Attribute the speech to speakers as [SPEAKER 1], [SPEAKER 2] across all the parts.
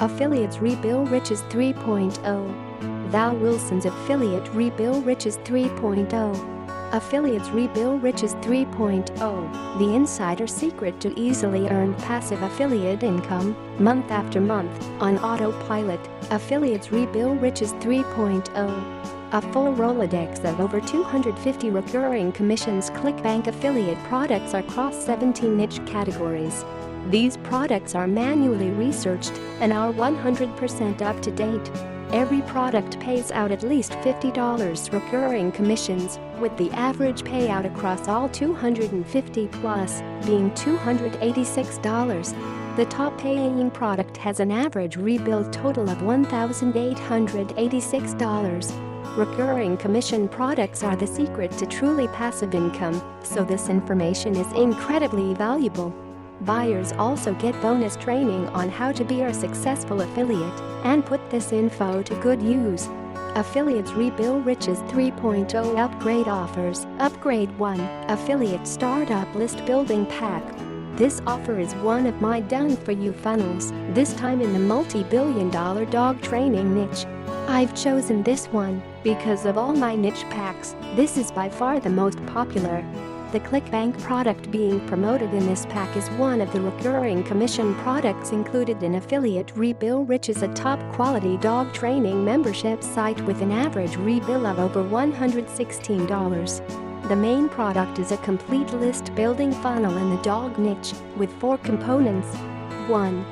[SPEAKER 1] Affiliates Rebill Riches 3.0. Val Wilson's affiliate Rebill Riches 3.0. Affiliates Rebill Riches 3.0, the insider secret to easily earn passive affiliate income, month after month, on autopilot. Affiliates Rebill Riches 3.0. A full Rolodex of over 250 recurring commissions. Clickbank affiliate products are across 17 niche categories. These products are manually researched and are 100% up to date. Every product pays out at least $50 recurring commissions, with the average payout across all 250 plus being $286. The top paying product has an average rebill total of $1,886. Recurring commission products are the secret to truly passive income, so this information is incredibly valuable. Buyers also get bonus training on how to be a successful affiliate and put this info to good use. Affiliates Rebill Riches 3.0 Upgrade offers. Upgrade 1, Affiliate Startup List Building Pack. This offer is one of my done-for-you funnels, this time in the multi-billion-dollar dog training niche. I've chosen this one because of all my niche packs, this is by far the most popular. The Clickbank product being promoted in this pack is one of the recurring commission products included in Affiliate Rebill Riches, a top-quality dog training membership site with an average rebill of over $116. The main product is a complete list-building funnel in the dog niche, with 4 components. 1.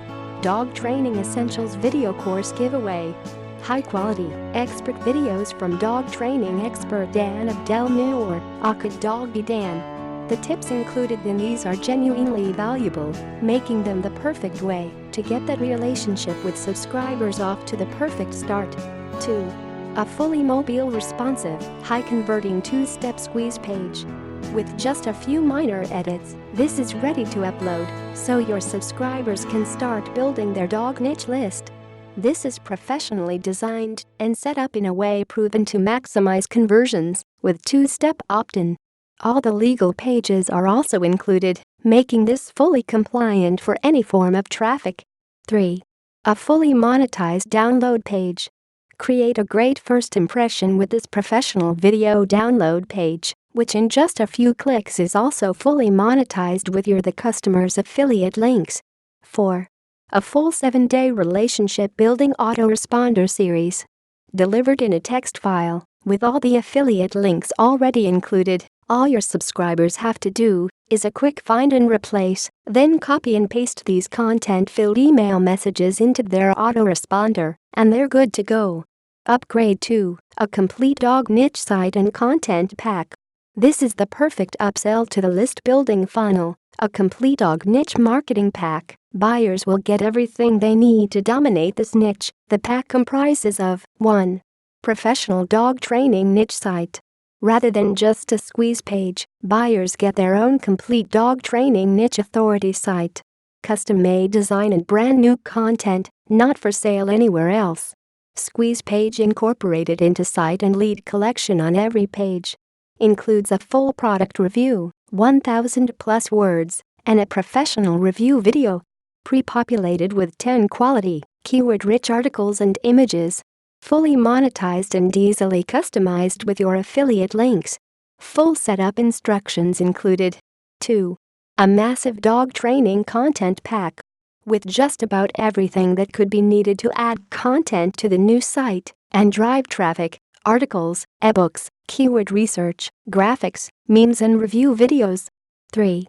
[SPEAKER 1] Dog Training Essentials Video Course Giveaway. High-quality, expert videos from dog training expert Dan of Del Noor, aka Doggy Dan. The tips included in these are genuinely valuable, making them the perfect way to get that relationship with subscribers off to the perfect start. 2. A fully mobile responsive, high-converting 2-step squeeze page. With just a few minor edits, this is ready to upload, so your subscribers can start building their dog niche list. This is professionally designed and set up in a way proven to maximize conversions, with 2-step opt-in. All the legal pages are also included, making this fully compliant for any form of traffic. 3. A fully monetized download page. Create a great first impression with this professional video download page, which in just a few clicks is also fully monetized with the customer's affiliate links. 4. A full 7-day relationship-building autoresponder series. Delivered in a text file, with all the affiliate links already included, all your subscribers have to do is a quick find and replace, then copy and paste these content-filled email messages into their autoresponder, and they're good to go. Upgrade 2, a complete dog niche site and content pack. This is the perfect upsell to the list-building funnel, a complete dog niche marketing pack. Buyers will get everything they need to dominate this niche. The pack comprises of 1. Professional dog training niche site. Rather than just a squeeze page, buyers get their own complete dog training niche authority site. Custom-made design and brand new content, not for sale anywhere else. Squeeze page incorporated into site and lead collection on every page. Includes a full product review, 1,000 plus words, and a professional review video. Pre-populated with 10 quality, keyword-rich articles and images. Fully monetized and easily customized with your affiliate links. Full setup instructions included. 2. A massive dog training content pack. With just about everything that could be needed to add content to the new site and drive traffic. Articles, ebooks, keyword research, graphics, memes and review videos. 3.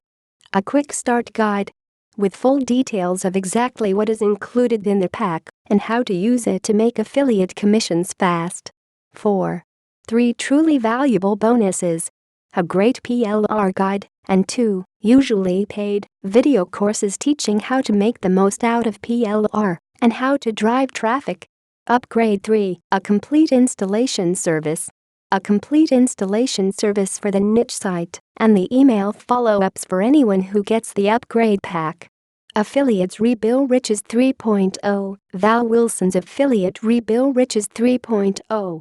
[SPEAKER 1] A quick start guide. With full details of exactly what is included in the pack and how to use it to make affiliate commissions fast. 4. 3 truly valuable bonuses. A great PLR guide, and 2, usually paid, video courses teaching how to make the most out of PLR and how to drive traffic. Upgrade 3, a complete installation service. A complete installation service for the niche site, and the email follow-ups for anyone who gets the upgrade pack. Affiliates Rebill Riches 3.0. Val Wilson's affiliate Rebill Riches 3.0.